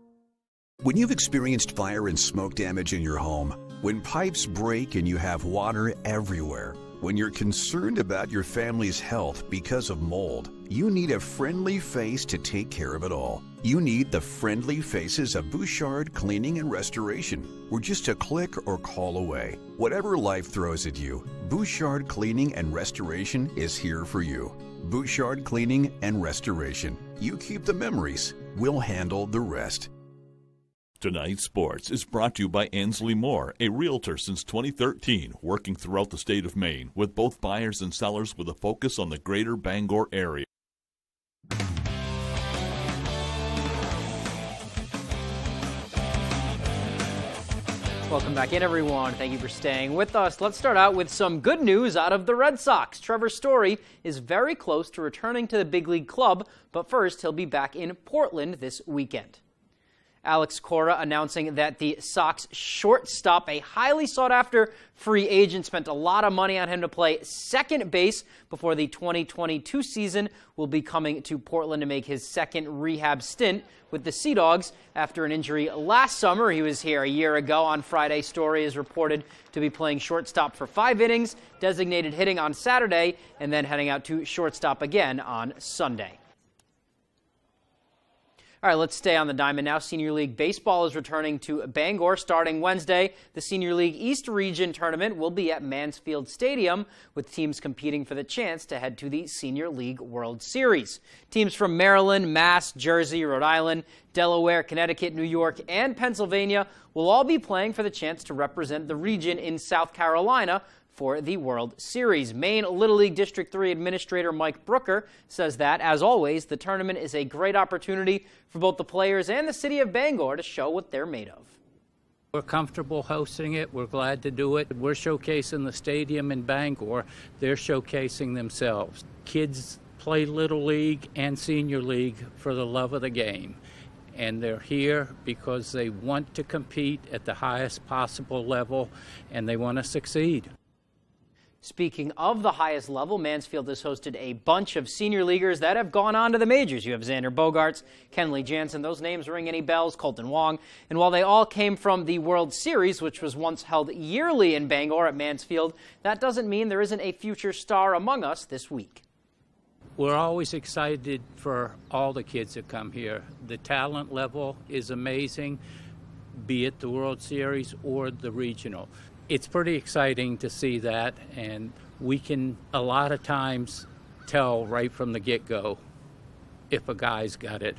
When you've experienced fire and smoke damage in your home, when pipes break and you have water everywhere, when you're concerned about your family's health because of mold, you need a friendly face to take care of it all. You need the friendly faces of Bouchard Cleaning and Restoration. We're just a click or call away. Whatever life throws at you, Bouchard Cleaning and Restoration is here for you. Bouchard Cleaning and Restoration. You keep the memories. We'll handle the rest. Tonight's Sports is brought to you by Ansley Moore, a realtor since 2013, working throughout the state of Maine with both buyers and sellers with a focus on the greater Bangor area. Welcome back in, everyone. Thank you for staying with us. Let's start out with some good news out of the Red Sox. Trevor Story is very close to returning to the big league club, but first he'll be back in Portland this weekend. Alex Cora announcing that the Sox shortstop, a highly sought-after free agent, spent a lot of money on him to play second base before the 2022 season, will be coming to Portland to make his second rehab stint with the Sea Dogs after an injury last summer. He was here a year ago. On Friday, Story is reported to be playing shortstop for 5 innings, designated hitting on Saturday, and then heading out to shortstop again on Sunday. All right, let's stay on the diamond now. Senior League Baseball is returning to Bangor starting Wednesday. The Senior League East Region Tournament will be at Mansfield Stadium, with teams competing for the chance to head to the Senior League World Series. Teams from Maryland, Mass, Jersey, Rhode Island, Delaware, Connecticut, New York, and Pennsylvania will all be playing for the chance to represent the region in South Carolina for the World Series. Maine Little League District 3 Administrator Mike Brooker says that, as always, the tournament is a great opportunity for both the players and the city of Bangor to show what they're made of. We're comfortable hosting it. We're glad to do it. We're showcasing the stadium in Bangor. They're showcasing themselves. Kids play Little League and Senior League for the love of the game. And they're here because they want to compete at the highest possible level, and they want to succeed. Speaking of the highest level, Mansfield has hosted a bunch of senior leaguers that have gone on to the majors. You have Xander Bogaerts, Kenley Jansen, those names ring any bells, Colton Wong. And while they all came from the World Series, which was once held yearly in Bangor at Mansfield, that doesn't mean there isn't a future star among us this week. We're always excited for all the kids that come here. The talent level is amazing, be it the World Series or the regional. It's pretty exciting to see that, and we can a lot of times tell right from the get-go if a guy's got it.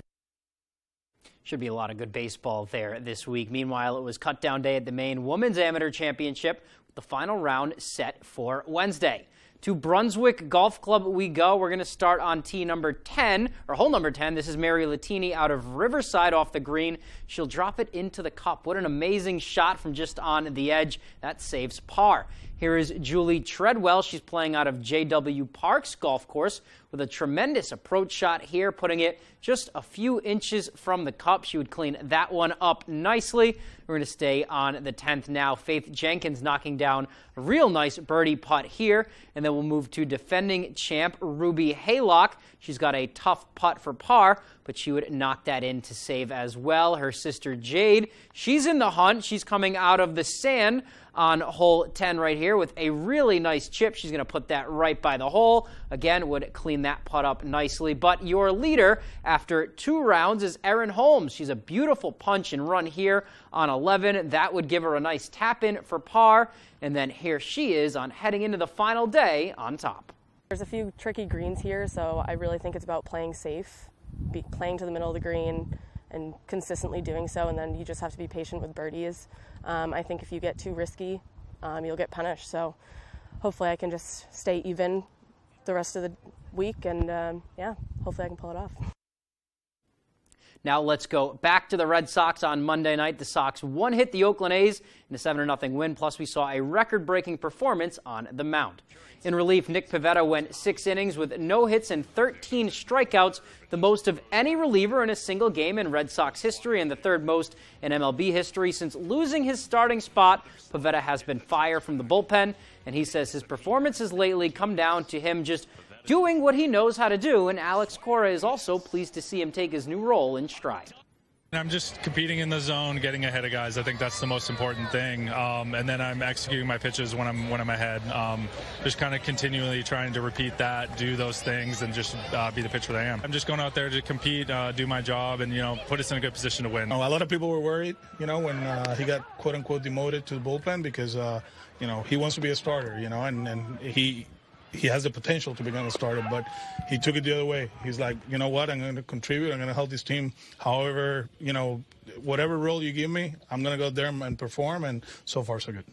Should be a lot of good baseball there this week. Meanwhile, it was cut-down day at the Maine Women's Amateur Championship, with the final round set for Wednesday. To Brunswick Golf Club we go. We're going to start on tee number 10, or hole number 10. This is Mary Latini out of Riverside off the green. She'll drop it into the cup. What an amazing shot from just on the edge. That saves par. Here is Julie Treadwell. She's playing out of J.W. Parks Golf Course with a tremendous approach shot here, putting it just a few inches from the cup. She would clean that one up nicely. We're going to stay on the 10th now. Faith Jenkins knocking down a real nice birdie putt here. And then we'll move to defending champ Ruby Haylock. She's got a tough putt for par, but she would knock that in to save as well. Her sister Jade, she's in the hunt. She's coming out of the sand on hole 10 right here with a really nice chip. She's going to put that right by the hole. Again, would clean that putt up nicely. But your leader after 2 rounds is Erin Holmes. She's a beautiful punch and run here on 11. That would give her a nice tap in for par. And then here she is on heading into the final day on top. There's a few tricky greens here, so I really think it's about playing safe, playing to the middle of the green and consistently doing so, and then you just have to be patient with birdies. I think if you get too risky, you'll get punished. So hopefully I can just stay even the rest of the week, and yeah, hopefully I can pull it off. Now let's go back to the Red Sox on Monday night. The Sox one-hit the Oakland A's in a 7-0 win, plus we saw a record-breaking performance on the mound. In relief, Nick Pivetta went 6 innings with no hits and 13 strikeouts, the most of any reliever in a single game in Red Sox history and the 3rd most in MLB history. Since losing his starting spot, Pivetta has been fired from the bullpen, and he says his performances lately come down to him just doing what he knows how to do, and Alex Cora is also pleased to see him take his new role in stride. I'm just competing in the zone, getting ahead of guys. I think that's the most important thing. And then I'm executing my pitches when I'm ahead. Just kind of continually trying to repeat that, do those things, and just be the pitcher that I am. I'm just going out there to compete, do my job, and put us in a good position to win. A lot of people were worried, when he got quote unquote demoted to the bullpen because he wants to be a starter, and he has the potential to become a starter, but he took it the other way. He's like, you know what, I'm going to contribute. I'm going to help this team. However, whatever role you give me, I'm going to go there and perform, and so far, so good.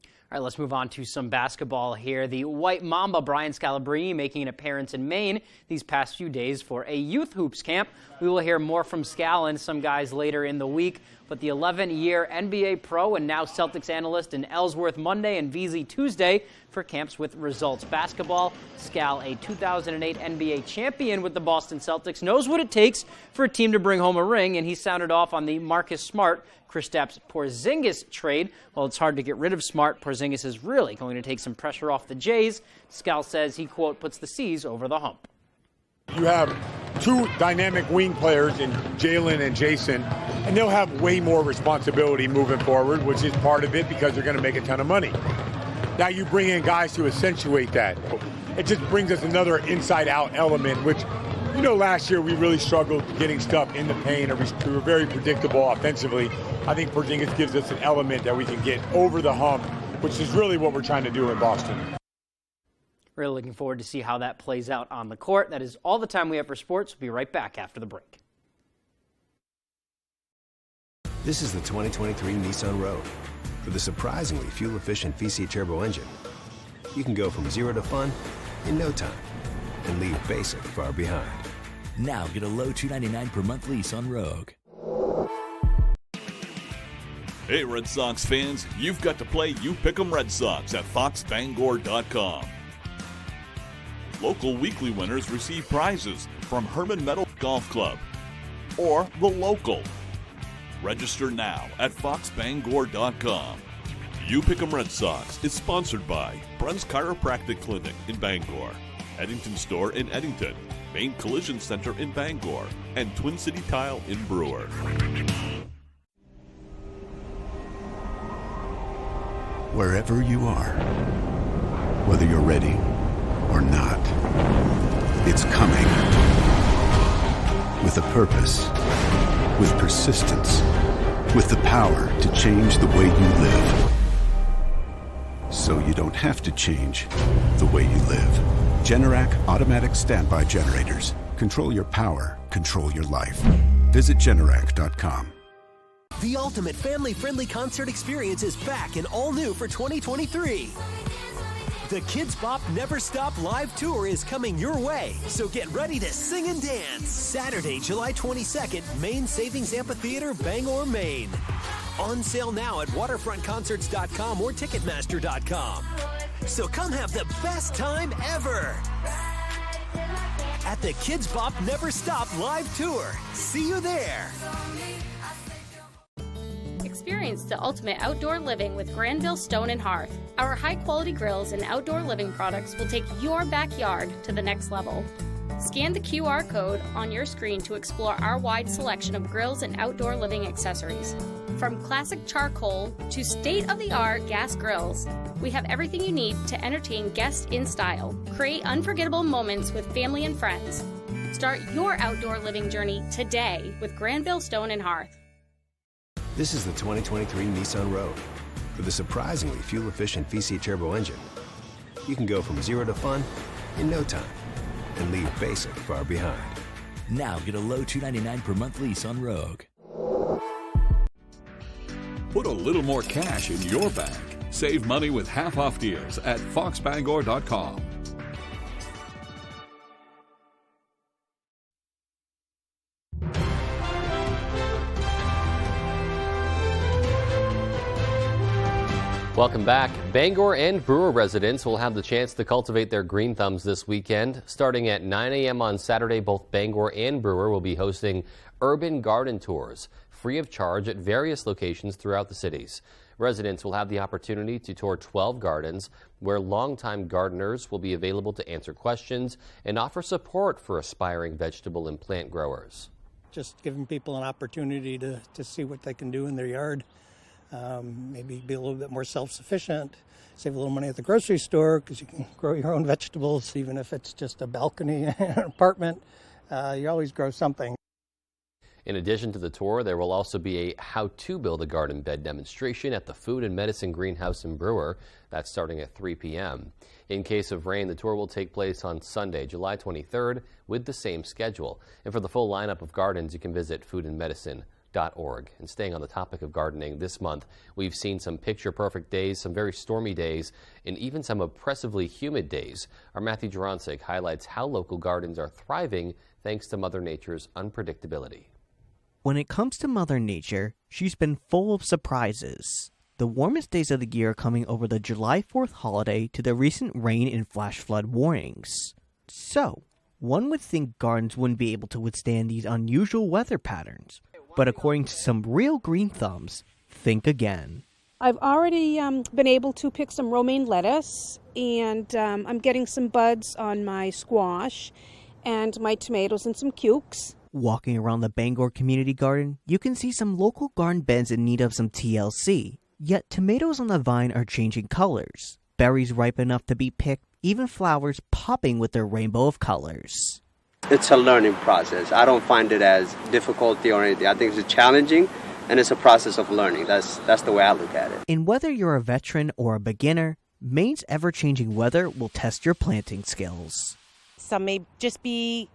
All right, let's move on to some basketball here. The White Mamba, Brian Scalabrine, making an appearance in Maine these past few days for a youth hoops camp. We will hear more from Scal and some guys later in the week. But the 11-year NBA pro and now Celtics analyst in Ellsworth Monday and VZ Tuesday for camps with results. Basketball, Scal, a 2008 NBA champion with the Boston Celtics, knows what it takes for a team to bring home a ring, and he sounded off on the Marcus Smart, Kristaps Porzingis trade. Well, it's hard to get rid of Smart. Porzingis is really going to take some pressure off the Jays. Scal says he, quote, puts the C's over the hump. You have 2 dynamic wing players in Jalen and Jason, and they'll have way more responsibility moving forward, which is part of it because they're going to make a ton of money. Now you bring in guys to accentuate that. It just brings us another inside-out element, which, last year we really struggled getting stuff in the paint, or we were very predictable offensively. I think Porzingis gives us an element that we can get over the hump, which is really what we're trying to do in Boston. Really looking forward to see how that plays out on the court. That is all the time we have for sports. We'll be right back after the break. This is the 2023 Nissan Rogue. With a surprisingly fuel-efficient VC turbo engine, you can go from 0 to fun in no time and leave basic far behind. Now get a low $299 per month lease on Rogue. Hey, Red Sox fans, you've got to play You Pick 'em Red Sox at foxbangor.com. Local weekly winners receive prizes from Herman Meadow Golf Club or The Local. Register now at foxbangor.com. You Pick 'em Red Sox is sponsored by Bruns Chiropractic Clinic in Bangor, Eddington Store in Eddington, Main Collision Center in Bangor, and Twin City Tile in Brewer. Wherever you are, whether you're ready or not, it's coming. With a purpose, with persistence, with the power to change the way you live. So you don't have to change the way you live. Generac automatic standby generators. Control your power, control your life. Visit Generac.com. The ultimate family-friendly concert experience is back and all new for 2023. The Kids Bop Never Stop live tour is coming your way, so get ready to sing and dance. Saturday, July 22nd, Maine Savings Amphitheater, Bangor, Maine. On sale now at waterfrontconcerts.com or ticketmaster.com. So come have the best time ever at the Kids Bop Never Stop live tour. See you there. Experience the ultimate outdoor living with Granville Stone and Hearth. Our high-quality grills and outdoor living products will take your backyard to the next level. Scan the QR code on your screen to explore our wide selection of grills and outdoor living accessories. From classic charcoal to state-of-the-art gas grills, we have everything you need to entertain guests in style. Create unforgettable moments with family and friends. Start your outdoor living journey today with Granville Stone and Hearth. This is the 2023 Nissan Rogue. With a surprisingly fuel-efficient VC turbo engine, you can go from 0 to fun in no time and leave basic far behind. Now get a low $299 per month lease on Rogue. Put a little more cash in your bank. Save money with half-off deals at foxbangor.com. Welcome back. Bangor and Brewer residents will have the chance to cultivate their green thumbs this weekend. Starting at 9 a.m. on Saturday, both Bangor and Brewer will be hosting urban garden tours, free of charge at various locations throughout the cities. Residents will have the opportunity to tour 12 gardens where longtime gardeners will be available to answer questions and offer support for aspiring vegetable and plant growers. Just giving people an opportunity to see what they can do in their yard. Maybe be a little bit more self-sufficient, save a little money at the grocery store because you can grow your own vegetables, even if it's just a balcony in an apartment. You always grow something. In addition to the tour, there will also be a how-to build a garden bed demonstration at the Food and Medicine Greenhouse in Brewer. That's starting at 3 p.m. In case of rain, the tour will take place on Sunday, July 23rd, with the same schedule. And for the full lineup of gardens, you can visit foodandmedicine.org. And staying on the topic of gardening, this month we've seen some picture-perfect days, some very stormy days, and even some oppressively humid days. Our Matthew Jurancic highlights how local gardens are thriving thanks to Mother Nature's unpredictability. When it comes to Mother Nature, she's been full of surprises. The warmest days of the year coming over the July 4th holiday to the recent rain and flash flood warnings. So, one would think gardens wouldn't be able to withstand these unusual weather patterns. But according to some real green thumbs, think again. I've already been able to pick some romaine lettuce, and I'm getting some buds on my squash and my tomatoes and some cukes. Walking around the Bangor Community Garden, you can see some local garden beds in need of some TLC. Yet tomatoes on the vine are changing colors. Berries ripe enough to be picked, even flowers popping with their rainbow of colors. It's a learning process. I don't find it as difficulty or anything. I think it's challenging, and it's a process of learning. That's the way I look at it. And whether you're a veteran or a beginner, Maine's ever-changing weather will test your planting skills. Some may just be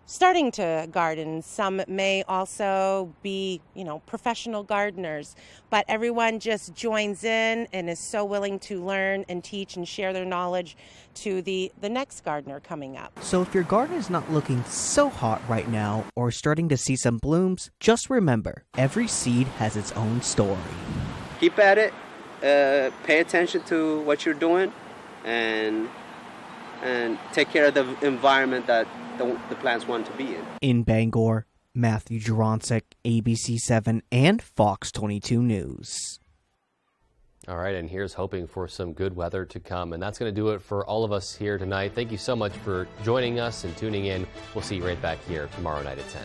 starting to garden. Some may also be, professional gardeners. But everyone just joins in and is so willing to learn and teach and share their knowledge to the next gardener coming up. So if your garden is not looking so hot right now or starting to see some blooms, just remember, every seed has its own story. Keep at it. Pay attention to what you're doing and take care of the environment that the plants want to be in. In Bangor, Matthew Jurancic, ABC7 and Fox 22 News. All right, and here's hoping for some good weather to come. And that's going to do it for all of us here tonight. Thank you so much for joining us and tuning in. We'll see you right back here tomorrow night at 10.